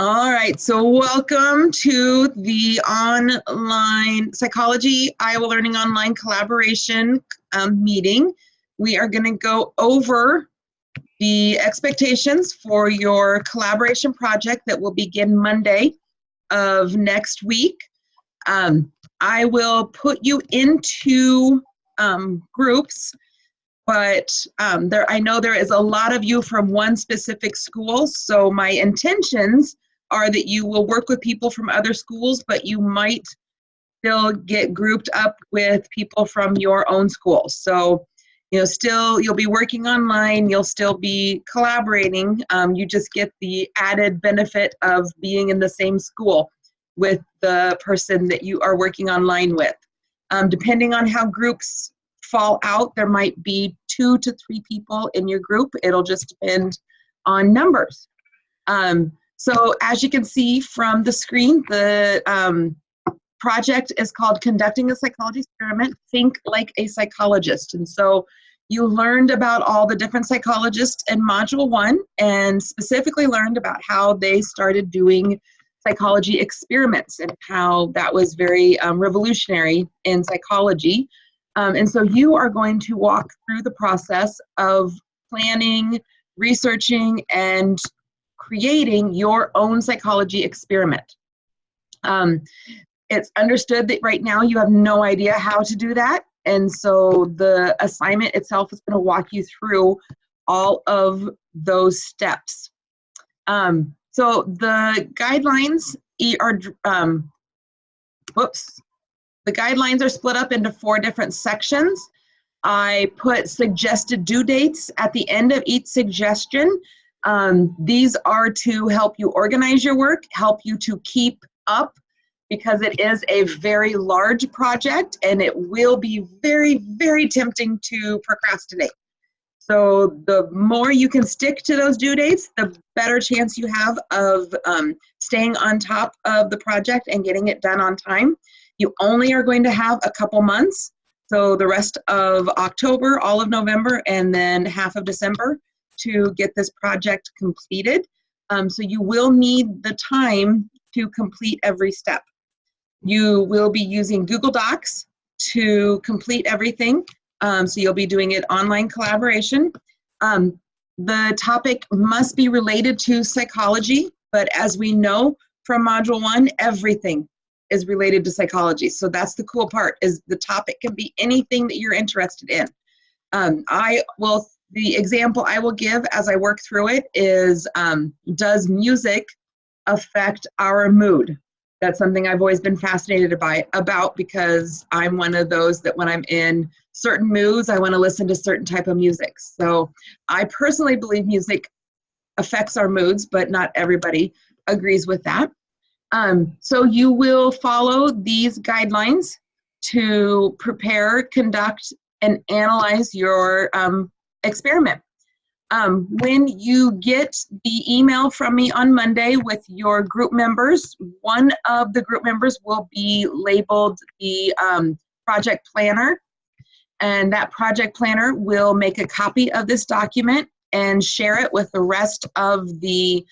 All right, so welcome to the online Psychology Iowa Learning Online collaboration meeting. We are going to go over the expectations for your collaboration project that will begin Monday of next week. I will put you into groups, but I know there is a lot of you from one specific school, so my intentions are that you will work with people from other schools, but you might still get grouped up with people from your own school. So, you'll be working online, you'll still be collaborating. You just get the added benefit of being in the same school with the person that you are working online with. Depending on how groups fall out, there might be 2 to 3 people in your group. It'll just depend on numbers. So as you can see from the screen, the project is called Conducting a Psychology Experiment, Think Like a Psychologist. And so you learned about all the different psychologists in Module 1 and specifically learned about how they started doing psychology experiments and how that was very revolutionary in psychology. And so you are going to walk through the process of planning, researching, and creating your own psychology experiment. It's understood that right now you have no idea how to do that, and so the assignment itself is going to walk you through all of those steps. So the guidelines the guidelines are split up into 4 different sections. I put suggested due dates at the end of each suggestion. These are to help you organize your work, help you to keep up, because it is a very large project and it will be very, very tempting to procrastinate. So the more you can stick to those due dates, the better chance you have of staying on top of the project and getting it done on time. You only are going to have a couple months, so the rest of October, all of November, and then half of December to get this project completed. So you will need the time to complete every step. You will be using Google Docs to complete everything. So you'll be doing it online collaboration. The topic must be related to psychology, but as we know from Module 1, everything is related to psychology. So that's the cool part, is the topic can be anything that you're interested in. The example I will give as I work through it is, does music affect our mood? That's something I've always been fascinated about, because I'm one of those that when I'm in certain moods, I want to listen to certain type of music. So I personally believe music affects our moods, but not everybody agrees with that. So you will follow these guidelines to prepare, conduct, and analyze your experiment. When you get the email from me on Monday with your group members, one of the group members will be labeled the project planner, and that project planner will make a copy of this document and share it with the rest of the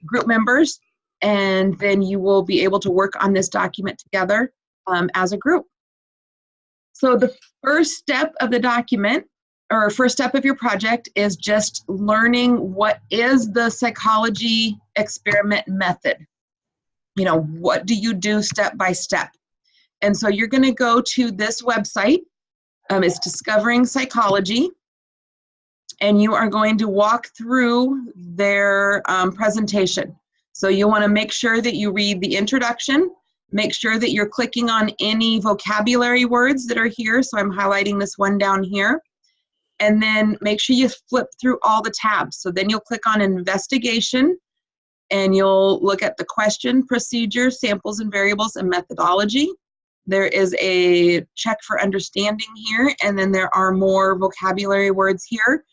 group members, and then you will be able to work on this document together as a group. So the first step of the document, or first step of your project, is just learning what is the psychology experiment method. What do you do step by step? And so you're going to go to this website. It's Discovering Psychology, and you are going to walk through their presentation. So you want to make sure that you read the introduction, make sure that you're clicking on any vocabulary words that are here. So I'm highlighting this one down here. And then make sure you flip through all the tabs. So then you'll click on Investigation, and you'll look at the question, procedure, samples and variables, and methodology. There is a check for understanding here, and then there are more vocabulary words here.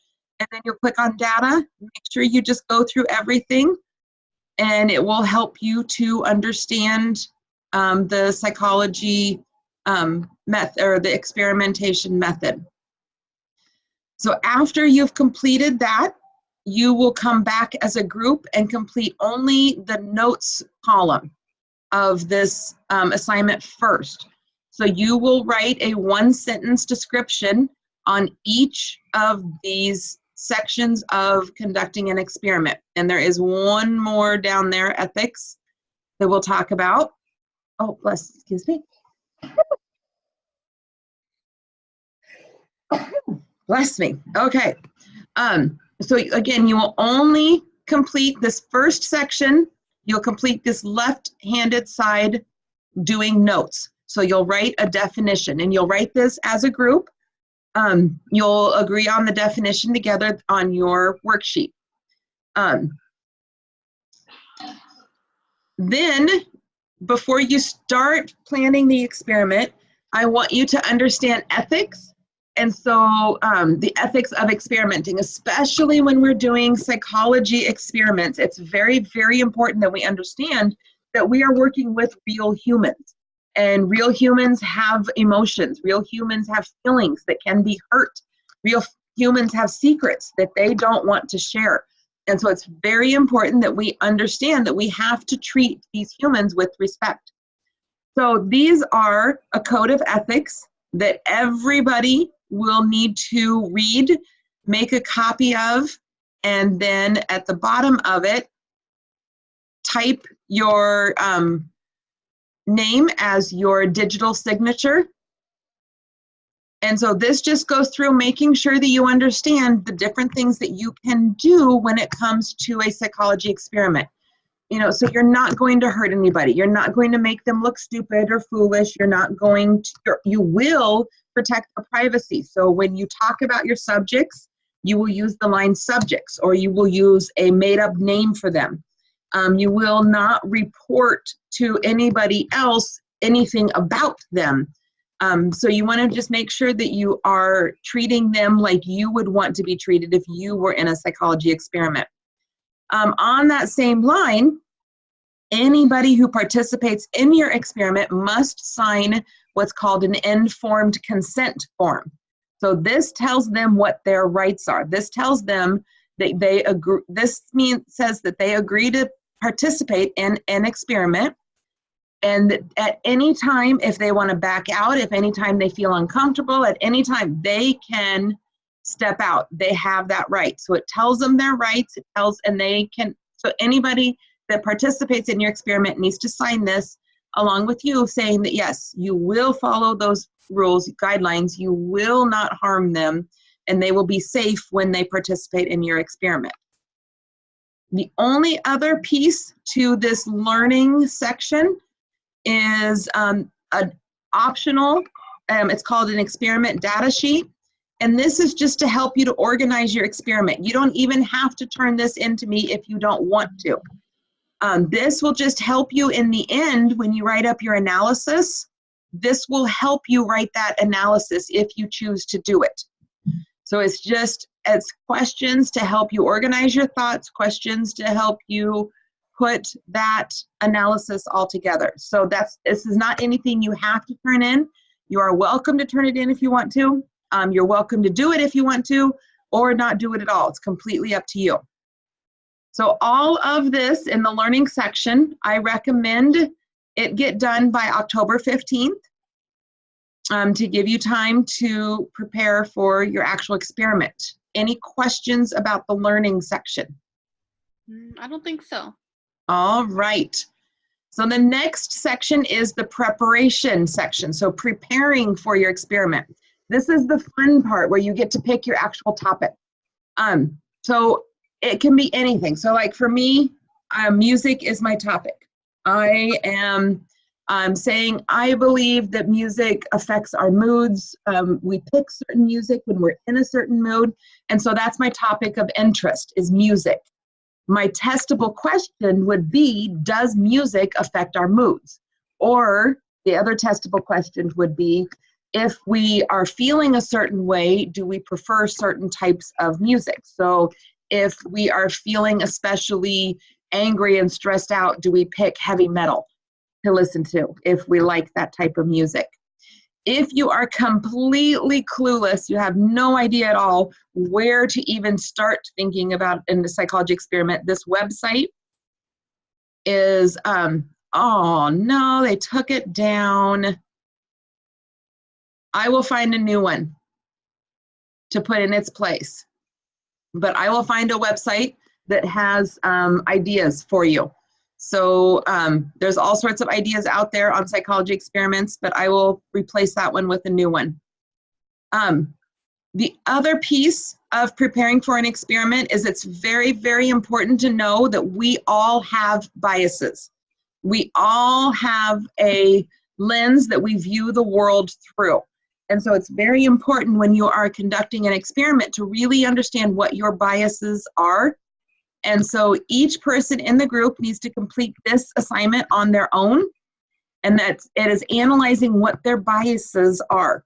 And then you'll click on Data. Make sure you just go through everything, and it will help you to understand the psychology method, or the experimentation method. So after you've completed that, you will come back as a group and complete only the notes column of this assignment first. So you will write a 1-sentence description on each of these sections of conducting an experiment. And there is one more down there, ethics, that we'll talk about. Oh, excuse me. Bless me. Okay. So again, you will only complete this first section. You'll complete this left-handed side doing notes. So you'll write a definition, and you'll write this as a group. You'll agree on the definition together on your worksheet. Then, before you start planning the experiment, I want you to understand ethics. And so the ethics of experimenting, especially when we're doing psychology experiments, it's very, very important that we understand that we are working with real humans. And real humans have emotions. Real humans have feelings that can be hurt. Real humans have secrets that they don't want to share. And so it's very important that we understand that we have to treat these humans with respect. So these are a code of ethics that everybody will need to read, make a copy of, and then at the bottom of it, type your name as your digital signature. And so this just goes through making sure that you understand the different things that you can do when it comes to a psychology experiment. You know, so you're not going to hurt anybody. You're not going to make them look stupid or foolish. You're not going to, you will protect their privacy. So when you talk about your subjects, you will use the line subjects, or you will use a made-up name for them. You will not report to anybody else anything about them. So you want to just make sure that you are treating them like you would want to be treated if you were in a psychology experiment. On that same line, anybody who participates in your experiment must sign what's called an informed consent form. So this tells them what their rights are. This tells them that they agree. Says that they agree to participate in an experiment, and at any time, if they want to back out, if any time they feel uncomfortable, at any time they can step out. They have that right. So it tells them their rights. It tells, and they can, so anybody that participates in your experiment needs to sign this along with you, saying that yes, you will follow those rules, guidelines, you will not harm them, and they will be safe when they participate in your experiment. The only other piece to this learning section is an optional, it's called an experiment data sheet. And this is just to help you to organize your experiment. You don't even have to turn this into me if you don't want to. This will just help you in the end when you write up your analysis. This will help you write that analysis if you choose to do it. So it's questions to help you organize your thoughts, questions to help you put that analysis all together. So this is not anything you have to turn in. You are welcome to turn it in if you want to. You're welcome to do it if you want to, or not do it at all. It's completely up to you. So all of this in the learning section, I recommend it get done by October 15th to give you time to prepare for your actual experiment. Any questions about the learning section? I don't think so. All right. So the next section is the preparation section. So preparing for your experiment. This is the fun part where you get to pick your actual topic. So it can be anything. So like for me, music is my topic. I'm saying I believe that music affects our moods. We pick certain music when we're in a certain mood. And so that's my topic of interest, is music. My testable question would be, does music affect our moods? Or the other testable question would be, if we are feeling a certain way, do we prefer certain types of music? So if we are feeling especially angry and stressed out, do we pick heavy metal to listen to if we like that type of music? If you are completely clueless, you have no idea at all where to even start thinking about in the psychology experiment, this website is, oh no, they took it down. I will find a new one to put in its place. But I will find a website that has ideas for you. So there's all sorts of ideas out there on psychology experiments, but I will replace that one with a new one. The other piece of preparing for an experiment is it's very, very important to know that we all have biases. We all have a lens that we view the world through. And so it's very important when you are conducting an experiment to really understand what your biases are. And so each person in the group needs to complete this assignment on their own, and it is analyzing what their biases are.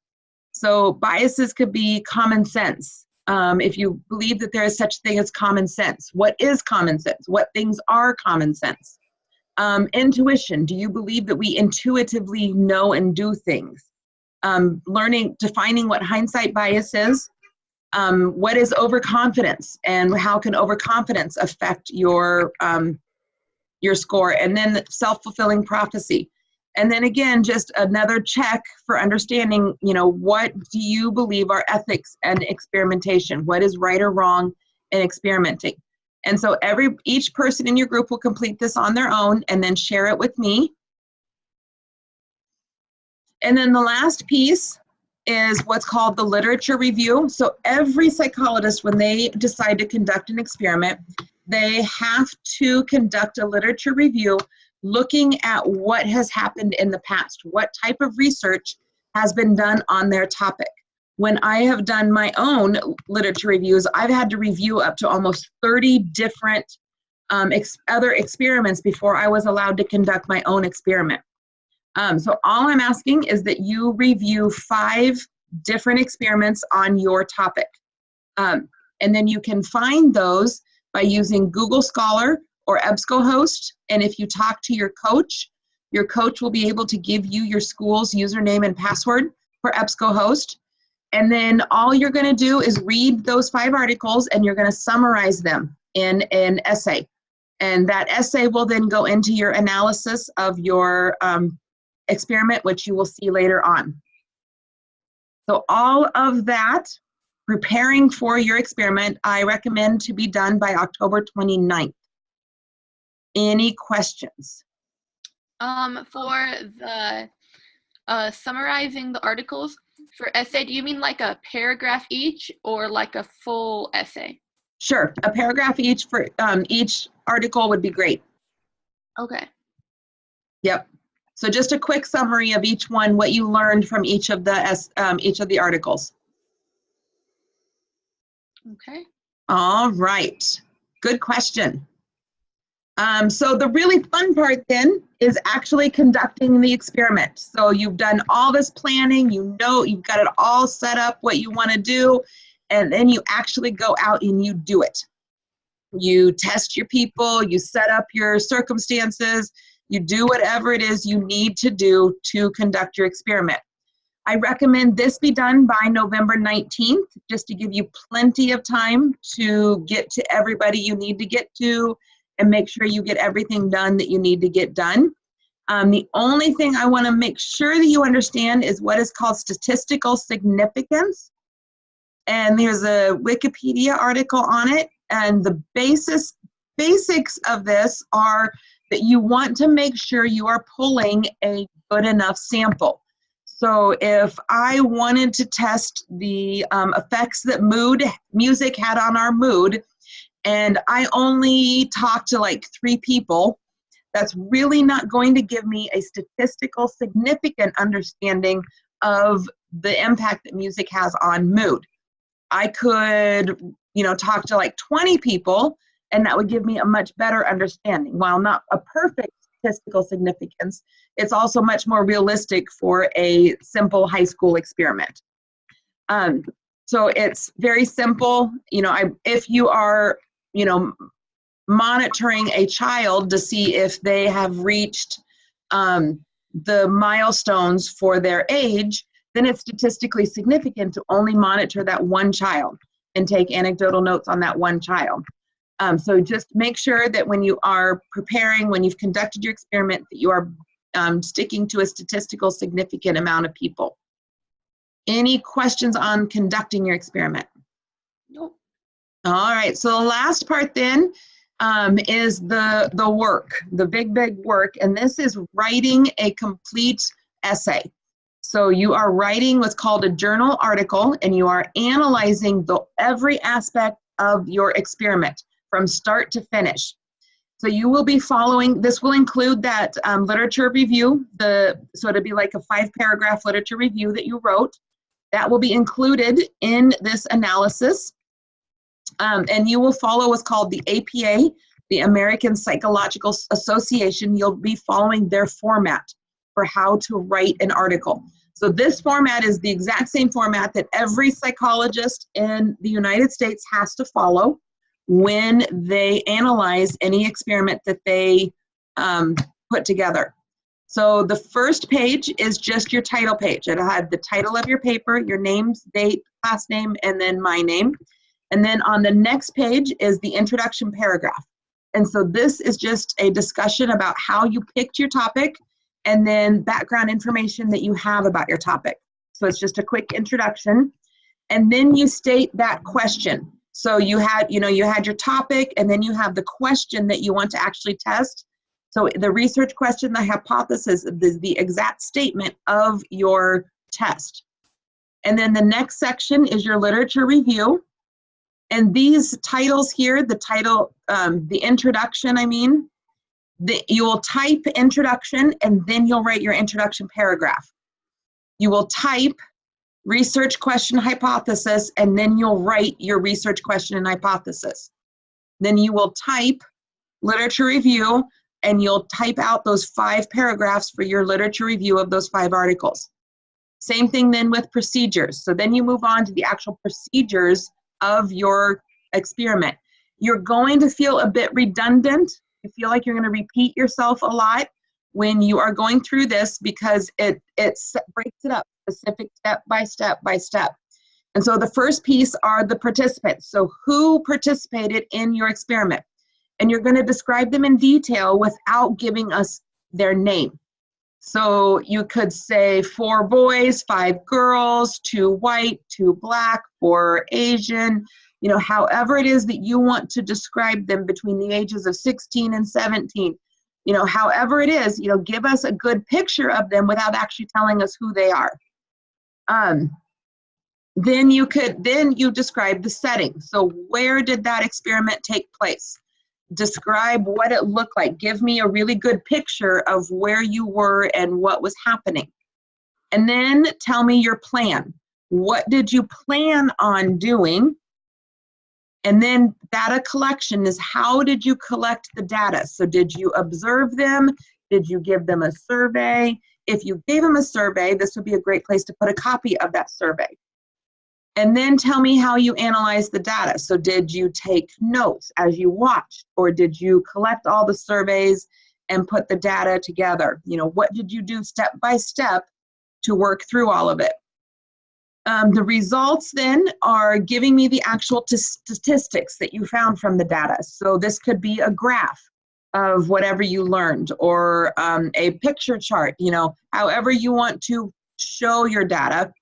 So biases could be common sense. If you believe that there is such thing as common sense, what is common sense? What things are common sense? Intuition, do you believe that we intuitively know and do things? Defining what hindsight bias is. What is overconfidence, and how can overconfidence affect your score? And then self-fulfilling prophecy. And then again, just another check for understanding, what do you believe are ethics and experimentation? What is right or wrong in experimenting? And so each person in your group will complete this on their own and then share it with me. And then the last piece is what's called the literature review. So every psychologist, when they decide to conduct an experiment, they have to conduct a literature review looking at what has happened in the past, what type of research has been done on their topic. When I have done my own literature reviews, I've had to review up to almost 30 different other experiments before I was allowed to conduct my own experiment. So all I'm asking is that you review 5 different experiments on your topic. And then you can find those by using Google Scholar or EBSCOhost. And if you talk to your coach will be able to give you your school's username and password for EBSCOhost. And then all you're going to do is read those 5 articles, and you're going to summarize them in an essay. And that essay will then go into your analysis of your experiment, which you will see later on. So all of that, preparing for your experiment, I recommend to be done by October 29th. Any questions? For the summarizing the articles, for essay, do you mean like a paragraph each or like a full essay? Sure, a paragraph each for each article would be great. Okay. Yep. So just a quick summary of each one, what you learned from each of the articles. Okay. All right. Good question. So the really fun part then is actually conducting the experiment. So you've done all this planning, you've got it all set up, what you want to do, and then you actually go out and you do it. You test your people, you set up your circumstances, you do whatever it is you need to do to conduct your experiment. I recommend this be done by November 19th, just to give you plenty of time to get to everybody you need to get to and make sure you get everything done that you need to get done. The only thing I want to make sure that you understand is what is called statistical significance. And there's a Wikipedia article on it. And the basics of this are that you want to make sure you are pulling a good enough sample. So if I wanted to test the effects that music had on our mood, and I only talked to like 3 people, that's really not going to give me a statistical significant understanding of the impact that music has on mood. I could, talk to like 20 people, and that would give me a much better understanding. While not a perfect statistical significance, it's also much more realistic for a simple high school experiment. So it's very simple. If you are, monitoring a child to see if they have reached the milestones for their age, then it's statistically significant to only monitor that one child and take anecdotal notes on that one child. So just make sure that when you are preparing, when you've conducted your experiment, that you are sticking to a statistical significant amount of people. Any questions on conducting your experiment? Nope. All right, so the last part then is the work, the big work, and this is writing a complete essay. So you are writing what's called a journal article, and you are analyzing every aspect of your experiment from start to finish. So you will be following, this will include that literature review, so it'll be like a 5-paragraph literature review that you wrote. That will be included in this analysis. And you will follow what's called the APA, the American Psychological Association. You'll be following their format for how to write an article. So this format is the exact same format that every psychologist in the United States has to follow when they analyze any experiment that they put together. So the first page is just your title page. It'll have the title of your paper, your name, date, class name, and then my name. And then on the next page is the introduction paragraph. And so this is just a discussion about how you picked your topic and then background information that you have about your topic. So it's just a quick introduction. And then you state that question. So you had your topic, and then you have the question that you want to actually test. So the research question, the hypothesis, the exact statement of your test. And then the next section is your literature review. And these titles here, the title, the introduction, you will type introduction, and then you'll write your introduction paragraph. You will type research question hypothesis, and then you'll write your research question and hypothesis. Then you will type literature review, and you'll type out those 5 paragraphs for your literature review of those 5 articles. Same thing then with procedures. So then you move on to the actual procedures of your experiment. You're going to feel a bit redundant. You feel like you're going to repeat yourself a lot when you are going through this, because it breaks it up specific step by step by step. And so the first piece are the participants. So who participated in your experiment? And you're going to describe them in detail without giving us their name. So you could say 4 boys, 5 girls, 2 white, 2 black, 4 Asian, however it is that you want to describe them between the ages of 16 and 17. However it is, give us a good picture of them without actually telling us who they are. Then you describe the setting. So where did that experiment take place? Describe what it looked like. Give me a really good picture of where you were and what was happening. And then tell me your plan. What did you plan on doing? And then data collection is, how did you collect the data? So did you observe them? Did you give them a survey? If you gave them a survey, this would be a great place to put a copy of that survey. And then tell me how you analyze the data. So did you take notes as you watched, or did you collect all the surveys and put the data together? What did you do step by step to work through all of it? The results then are giving me the actual statistics that you found from the data. So this could be a graph of whatever you learned, or a picture chart, however you want to show your data.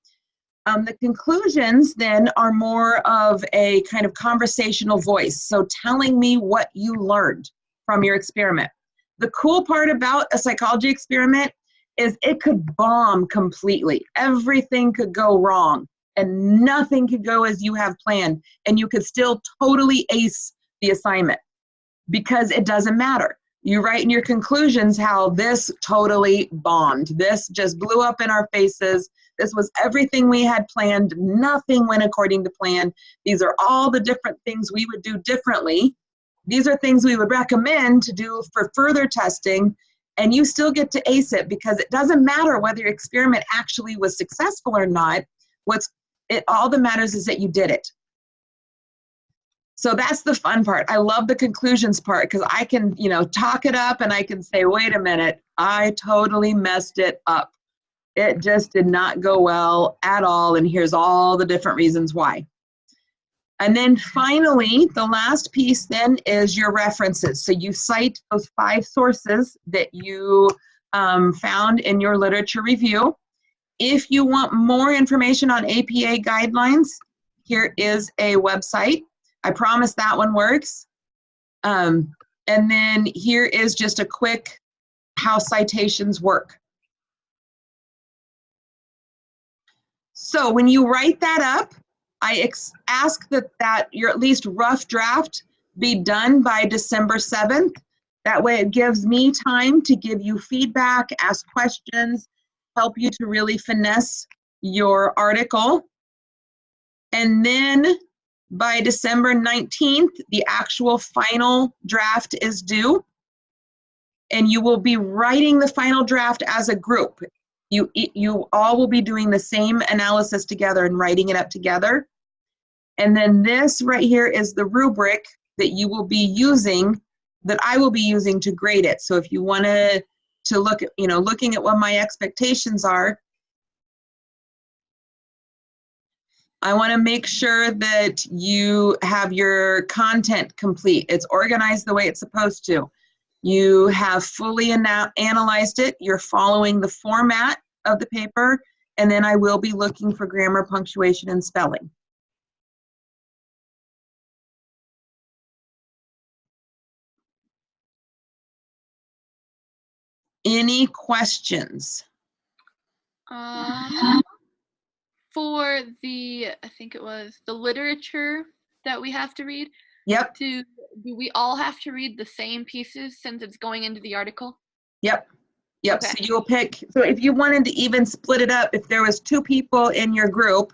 The conclusions then are more of a kind of conversational voice. So telling me what you learned from your experiment. The cool part about a psychology experiment is it could bomb completely. Everything could go wrong and nothing could go as you have planned, and you could still totally ace the assignment, because it doesn't matter. You write in your conclusions how this totally bombed. This just blew up in our faces. This was everything we had planned. Nothing went according to plan. These are all the different things we would do differently. These are things we would recommend to do for further testing, and you still get to ace it, because it doesn't matter whether your experiment actually was successful or not. All that matters is that you did it. So that's the fun part. I love the conclusions part, because I can, talk it up and I can say, wait a minute, I totally messed it up. It just did not go well at all, and here's all the different reasons why. And then finally, the last piece then is your references. So you cite those 5 sources that you found in your literature review. If you want more information on APA guidelines, here is a website. I promise that one works. And then here is just a quick how citations work. So when you write that up, I ask that your at least rough draft be done by December 7th. That way it gives me time to give you feedback, ask questions, help you to really finesse your article. And then by December 19th, the actual final draft is due. And you will be writing the final draft as a group. You all will be doing the same analysis together and writing it up together. And then this right here is the rubric that you will be using, that I will be using to grade it. So if you want to look at, looking at what my expectations are, I want to make sure that you have your content complete. It's organized the way it's supposed to. You have fully analyzed it. You're following the format of the paper, and then I will be looking for grammar, punctuation, and spelling. Any questions? For the, I think it was the literature that we have to read. Yep. Do we all have to read the same pieces since it's going into the article? Yep. Yep. Okay. So you'll pick, so if you wanted to even split it up, if there was 2 people in your group,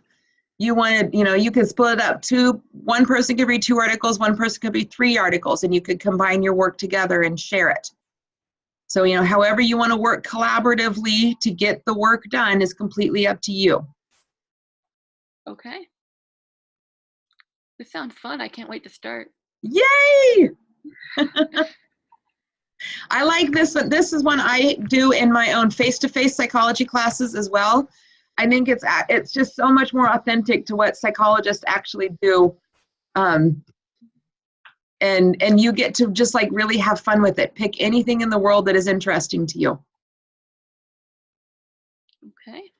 you wanted, you could split it up. One person could read 2 articles, one person could read 3 articles, and you could combine your work together and share it. So, however you want to work collaboratively to get the work done is completely up to you. Okay. This sounds fun. I can't wait to start. Yay! I like this one. This is one I do in my own face-to-face psychology classes as well. I think it's just so much more authentic to what psychologists actually do. And you get to just like really have fun with it. Pick anything in the world that is interesting to you. Okay.